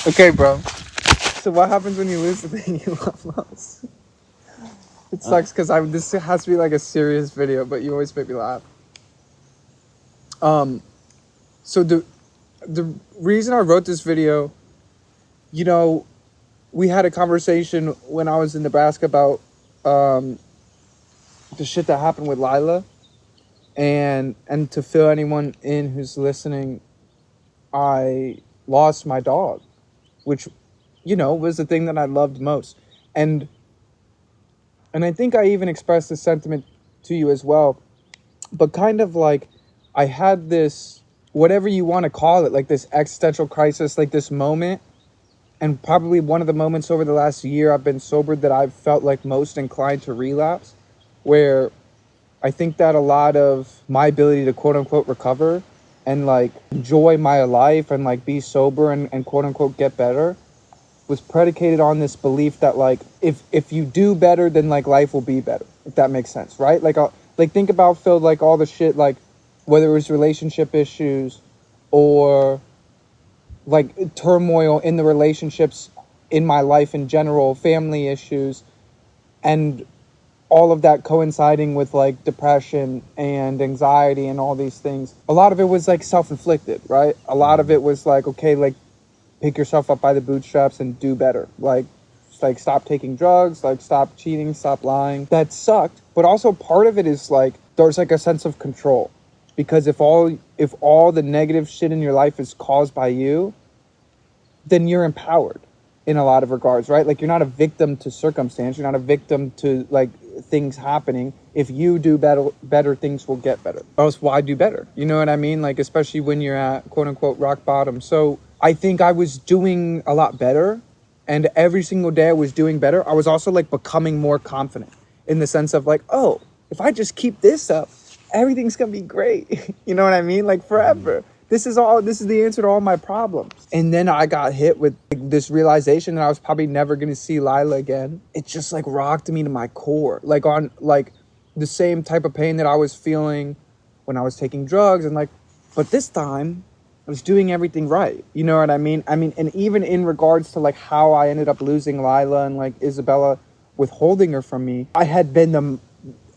Okay, bro. So what happens when you lose the thing you love most? It sucks because this has to be like a serious video, but you always make me laugh. So the reason I wrote this video, you know, we had a conversation when I was in Nebraska about the shit that happened with Lila, and to fill anyone in who's listening, I lost my dog, which, was the thing that I loved most. And I think I even expressed this sentiment to you as well. But kind of like I had this, whatever you want to call it, like this existential crisis, like this moment. And probably one of the moments over the last year I've been sober that I've felt like most inclined to relapse, where I think that a lot of my ability to quote unquote recover and like enjoy my life and like be sober and quote unquote get better was predicated on this belief that like if you do better, then like life will be better, if that makes sense, right? Like think about, Phil, like all the shit, like whether it was relationship issues or like turmoil in the relationships in my life in general, family issues, and all of that coinciding with like depression and anxiety and all these things. A lot of it was like self-inflicted, right? A lot of it was like, okay, like pick yourself up by the bootstraps and do better. Like stop taking drugs, like stop cheating, stop lying. That sucked. But also part of it is like there's like a sense of control, because if all the negative shit in your life is caused by you, then you're empowered in a lot of regards, right? Like you're not a victim to circumstance. You're not a victim to like things happening. If you do better things will get better. Or else why do better? You know what I mean? Like, especially when you're at quote unquote rock bottom. So I think I was doing a lot better, and every single day I was doing better. I was also like becoming more confident in the sense of like, oh, if I just keep this up, everything's gonna be great. You know what I mean? Like forever. This is the answer to all my problems. And then I got hit with like, this realization that I was probably never going to see Lila again. It just like rocked me to my core, like on like the same type of pain that I was feeling when I was taking drugs. And like, but this time I was doing everything right. You know what I mean? And even in regards to like how I ended up losing Lila and like Isabella withholding her from me, I had been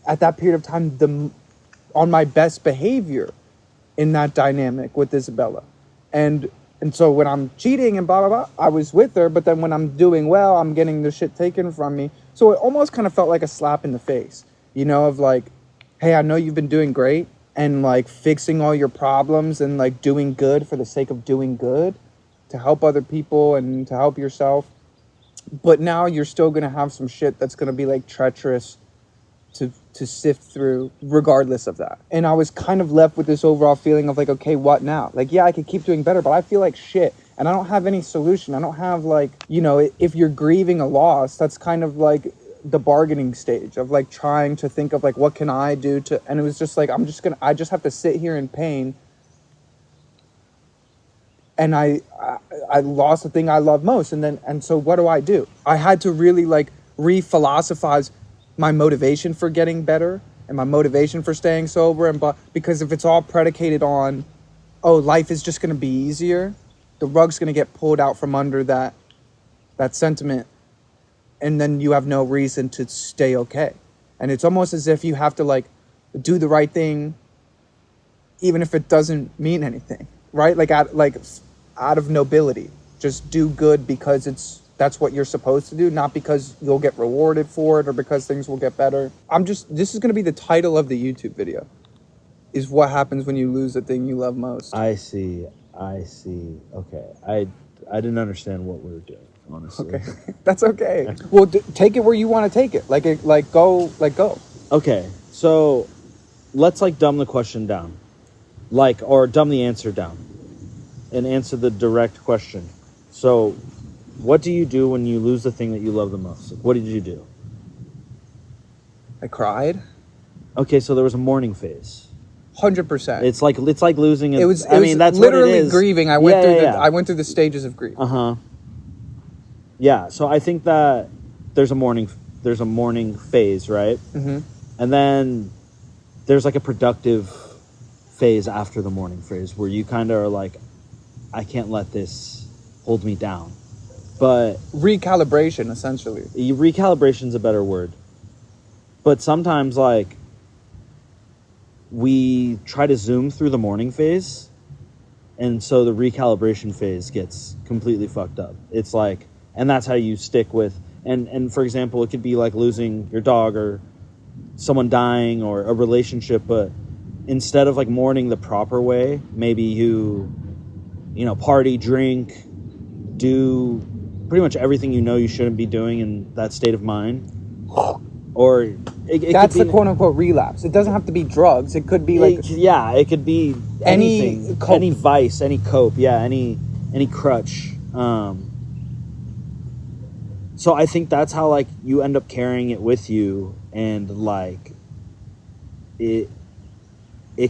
at that period of time on my best behavior in that dynamic with Isabella. And so when I'm cheating and blah, blah, blah, I was with her. But then when I'm doing well, I'm getting the shit taken from me. So it almost kind of felt like a slap in the face, of like, hey, I know you've been doing great and like fixing all your problems and like doing good for the sake of doing good to help other people and to help yourself. But now you're still going to have some shit that's going to be like treacherous to sift through regardless of that. And I was kind of left with this overall feeling of like, okay, what now? Like, yeah, I could keep doing better, but I feel like shit. And I don't have any solution. I don't have like, if you're grieving a loss, that's kind of like the bargaining stage of like trying to think of like, what can I do to, and it was just like, I just have to sit here in pain. And I lost the thing I love most. And so what do? I had to really like re-philosophize my motivation for getting better and my motivation for staying sober. Because if it's all predicated on, oh, life is just going to be easier, the rug's going to get pulled out from under that sentiment. And then you have no reason to stay okay. And it's almost as if you have to like do the right thing, even if it doesn't mean anything, right? Like out of nobility, just do good because that's what you're supposed to do, not because you'll get rewarded for it or because things will get better. This is going to be the title of the YouTube video, is what happens when you lose the thing you love most. I see. Okay. I didn't understand what we were doing, honestly. Okay. That's okay. Well, take it where you want to take it. Like go. Okay. So let's like dumb the question down, or dumb the answer down and answer the direct question. So what do you do when you lose the thing that you love the most? What did you do? I cried. Okay, so there was a mourning phase. 100%. It's like losing. It was that's literally what it is. Grieving. I went through the stages of grief. Yeah. So I think that there's a mourning phase, right? Mm-hmm. And then there's like a productive phase after the mourning phase where you kind of are like, I can't let this hold me down. But recalibration, essentially. recalibration's a better word. But sometimes, like, we try to zoom through the morning phase, and so the recalibration phase gets completely fucked up. It's like, and that's how you stick with, and for example, it could be like losing your dog or someone dying or a relationship, but instead of like mourning the proper way, maybe you know, party, drink, do pretty much everything you know you shouldn't be doing in that state of mind. Or it that's could be, the quote unquote relapse. It doesn't have to be drugs. It could be like it could be anything, any vice, any cope, any crutch. So I think that's how like you end up carrying it with you, and like it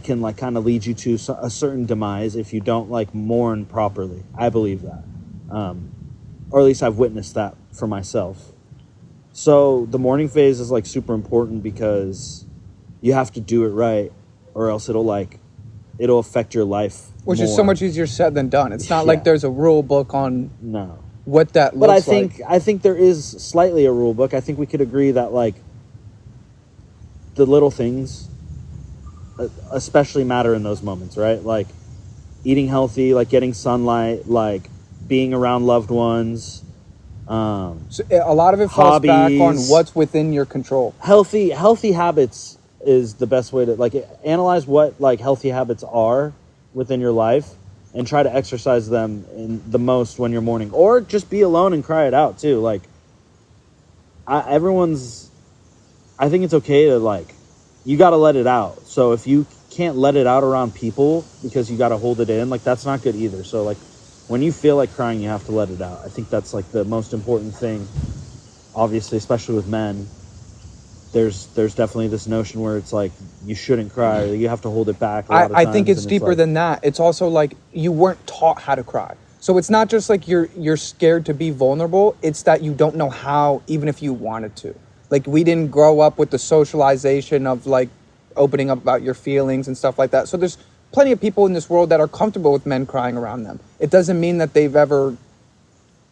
can like kind of lead you to a certain demise if you don't like mourn properly. I believe that, or at least I've witnessed that for myself. So the mourning phase is like super important because you have to do it right, or else it'll affect your life. Which more. is so much easier said than done. It's not like there's a rule book on what that looks like. But I think there is slightly a rule book. I think we could agree that like the little things especially matter in those moments, right? Like eating healthy, like getting sunlight, like being around loved ones. So a lot of it falls back on what's within your control. Healthy habits is the best way to like analyze what like healthy habits are within your life and try to exercise them in the most when you're mourning, or just be alone and cry it out too. Like I think it's okay to like, you got to let it out. So if you can't let it out around people because you got to hold it in, like that's not good either. So like when you feel like crying, you have to let it out. I think that's like the most important thing. Obviously, especially with men, there's definitely this notion where it's like you shouldn't cry, or you have to hold it back. I think it's deeper than that. It's also like you weren't taught how to cry. So it's not just like you're scared to be vulnerable. It's that you don't know how, even if you wanted to. Like we didn't grow up with the socialization of like opening up about your feelings and stuff like that. So there's plenty of people in this world that are comfortable with men crying around them. It doesn't mean that they've ever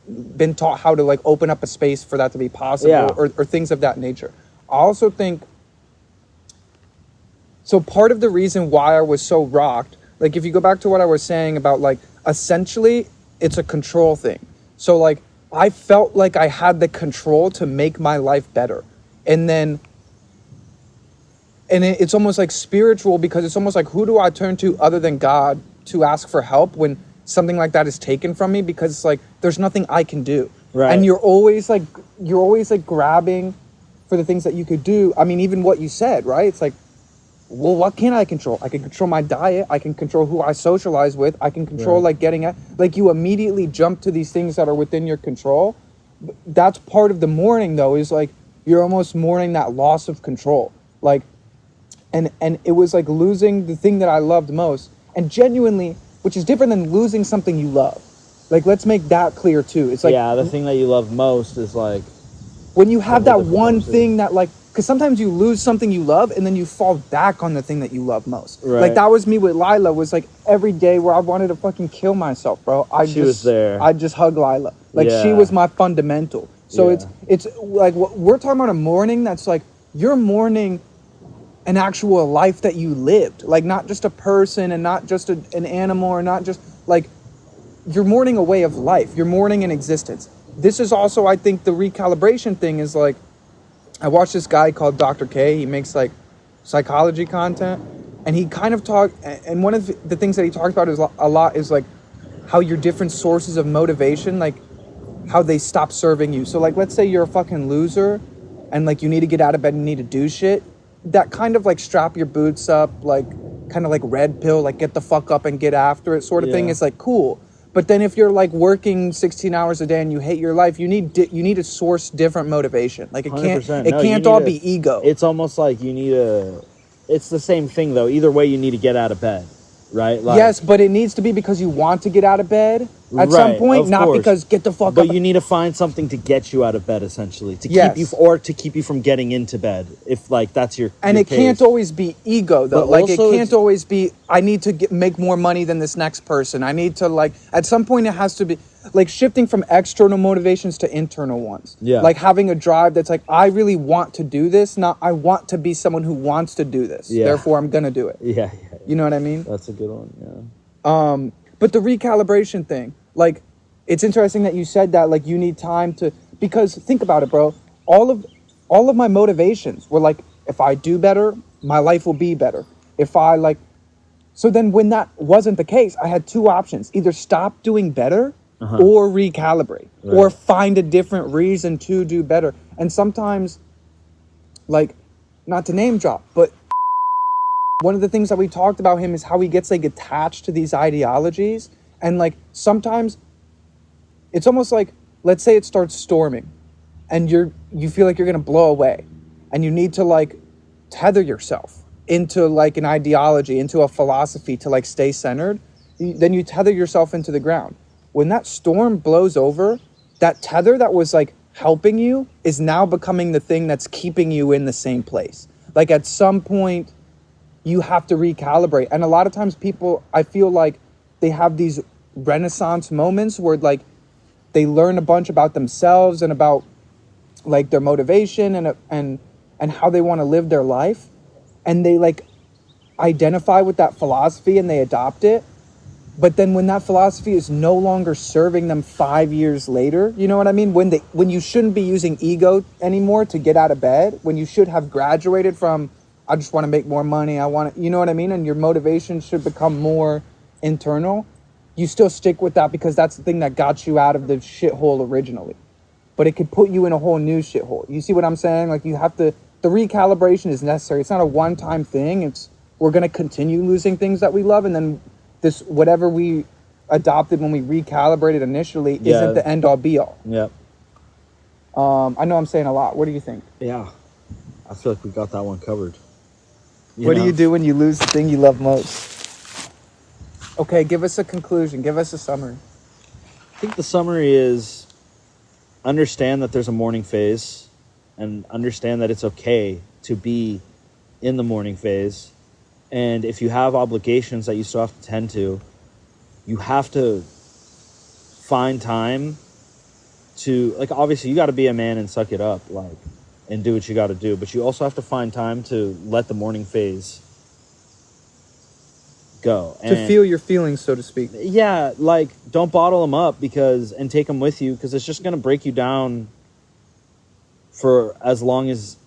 been taught how to like open up a space for that to be possible, or things of that nature. I also think, so part of the reason why I was so rocked, like if you go back to what I was saying about like, essentially it's a control thing. So like I felt like I had the control to make my life better. And it's almost like spiritual, because it's almost like, who do I turn to other than God to ask for help when something like that is taken from me? Because it's like, there's nothing I can do. Right. And you're always like grabbing for the things that you could do. I mean, even what you said, right? It's like, well, what can I control? I can control my diet. I can control who I socialize with. I can control like getting at, like you immediately jump to these things that are within your control. That's part of the mourning though, is like, you're almost mourning that loss of control. Like, and it was like losing the thing that I loved most, and genuinely, which is different than losing something you love. Like, let's make that clear too. It's like, the thing that you love most is like when you have that one thing that like, because sometimes you lose something you love and then you fall back on the thing that you love most. Right. Like that was me with Lila. Was like every day where I wanted to fucking kill myself, bro. She was there. I'd just hug Lila. Like she was my fundamental. So it's like what we're talking about, a mourning that's like you're mourning an actual life that you lived. Like not just a person and not just an animal, or not just like, you're mourning a way of life. You're mourning an existence. This is also, I think, the recalibration thing is like, I watched this guy called Dr. K. He makes like psychology content, and he kind of and one of the things that he talks about is a lot is like how your different sources of motivation, like how they stop serving you. So like, let's say you're a fucking loser and like you need to get out of bed and need to do shit. That kind of like strap your boots up, like kind of like red pill, like get the fuck up and get after it sort of thing is like cool. But then if you're like working 16 hours a day and you hate your life, you need to source different motivation. Like it 100%. can't all be ego. It's almost like it's the same thing though. Either way, you need to get out of bed, right? Like, yes, but it needs to be because you want to get out of bed at some point, not because get the fuck up. But you need to find something to get you out of bed, essentially, to keep you from getting into bed, if like that's your. And your it can't always be ego though. But like it can't always be, I need to make more money than this next person. I need to like, at some point it has to be, like shifting from external motivations to internal ones. Yeah. Like having a drive that's like, I really want to do this, not I want to be someone who wants to do this. Yeah. Therefore, I'm going to do it. Yeah. You know what I mean? That's a good one. Yeah. But the recalibration thing, like, it's interesting that you said that, like, you need time to, because think about it, bro. All of my motivations were like, if I do better, my life will be better. If I like, so then when that wasn't the case, I had two options: either stop doing better or recalibrate, or find a different reason to do better. And sometimes, like, not to name drop, but one of the things that we talked about him is how he gets like attached to these ideologies. And like sometimes it's almost like, let's say it starts storming and you feel like you're gonna blow away, and you need to like tether yourself into like an ideology, into a philosophy to like stay centered. Then you tether yourself into the ground. When that storm blows over, that tether that was like helping you is now becoming the thing that's keeping you in the same place. Like at some point you have to recalibrate. And a lot of times people, I feel like they have these renaissance moments where like they learn a bunch about themselves and about like their motivation and how they want to live their life, and they like identify with that philosophy and they adopt it. But then when that philosophy is no longer serving them 5 years later, you know what I mean? When you shouldn't be using ego anymore to get out of bed, when you should have graduated from, I just want to make more money, I want to, you know what I mean? And your motivation should become more internal. You still stick with that because that's the thing that got you out of the shithole originally. But it could put you in a whole new shithole. You see what I'm saying? Like you have to, the recalibration is necessary. It's not a one-time thing. We're going to continue losing things that we love. And then this, whatever we adopted when we recalibrated initially isn't the end all be all. Yep. I know I'm saying a lot. What do you think? Yeah. I feel like we got that one covered. What do you do when you lose the thing you love most? Okay, give us a conclusion. Give us a summary. I think the summary is understand that there's a mourning phase, and understand that it's okay to be in the mourning phase. And if you have obligations that you still have to tend to, you have to find time to, like, obviously you got to be a man and suck it up, like, and do what you got to do. But you also have to find time to let the mourning phase go. To feel your feelings, so to speak. Yeah, like, don't bottle them up and take them with you, because it's just going to break you down for as long as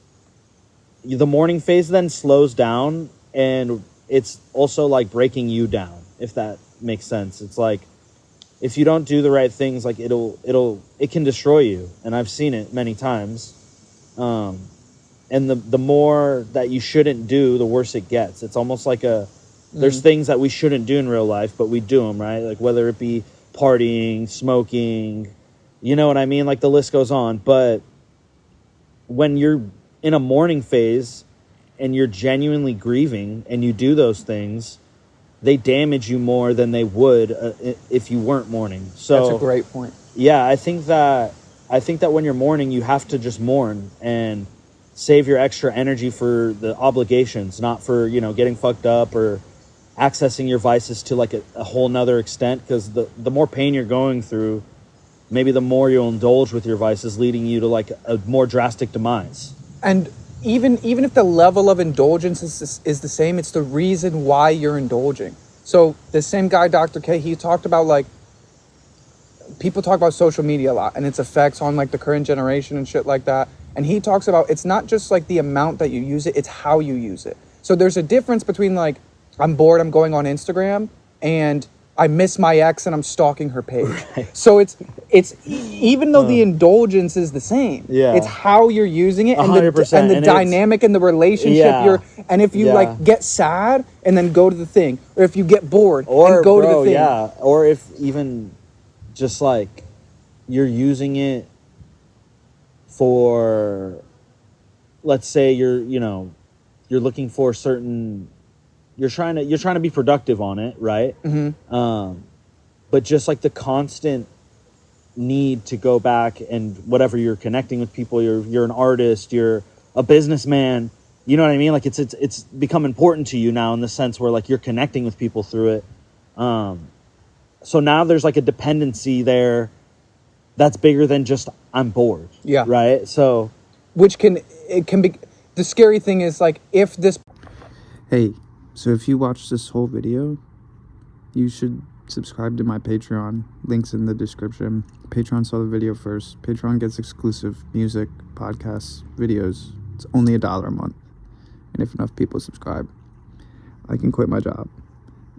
the mourning phase then slows down, and it's also like breaking you down, if that makes sense. It's like, if you don't do the right things, like it can destroy you. And I've seen it many times. And the more that you shouldn't do, the worse it gets. It's almost like there's things that we shouldn't do in real life, but we do them, right? Like whether it be partying, smoking, you know what I mean? Like the list goes on. But when you're in a mourning phase and you're genuinely grieving and you do those things, they damage you more than they would if you weren't mourning. So that's a great point. Yeah, I think that when you're mourning, you have to just mourn and save your extra energy for the obligations, not for, getting fucked up or accessing your vices to like a whole nother extent. Because the more pain you're going through, maybe the more you'll indulge with your vices, leading you to like a more drastic demise. And even if the level of indulgence is the same, it's the reason why you're indulging. So the same guy, Dr. K, he talked about like, people talk about social media a lot and its effects on like the current generation and shit like that. And he talks about, it's not just like the amount that you use it, it's how you use it. So there's a difference between like, I'm bored, I'm going on Instagram, and I miss my ex and I'm stalking her page. Right. So it's even though the indulgence is the same, it's how you're using it and 100%. And the dynamic in the relationship and if you like get sad and then go to the thing, or if you get bored and go to the thing. Yeah. Or if even just like you're using it for, let's say you're looking for certain, you're trying to be productive on it, right? Mm-hmm. But just like the constant need to go back and whatever, you're connecting with people, you're an artist, you're a businessman, you know what I mean? Like it's become important to you now in the sense where like you're connecting with people through it. So now there's like a dependency there that's bigger than just I'm bored. Yeah. Right? So Which can be, the scary thing is like, if this... Hey, so if you watch this whole video, you should subscribe to my Patreon. Links in the description. Patreon saw the video first. Patreon gets exclusive music, podcasts, videos. It's only $1 a month. And if enough people subscribe, I can quit my job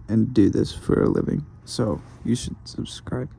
and do this for a living. So you should subscribe.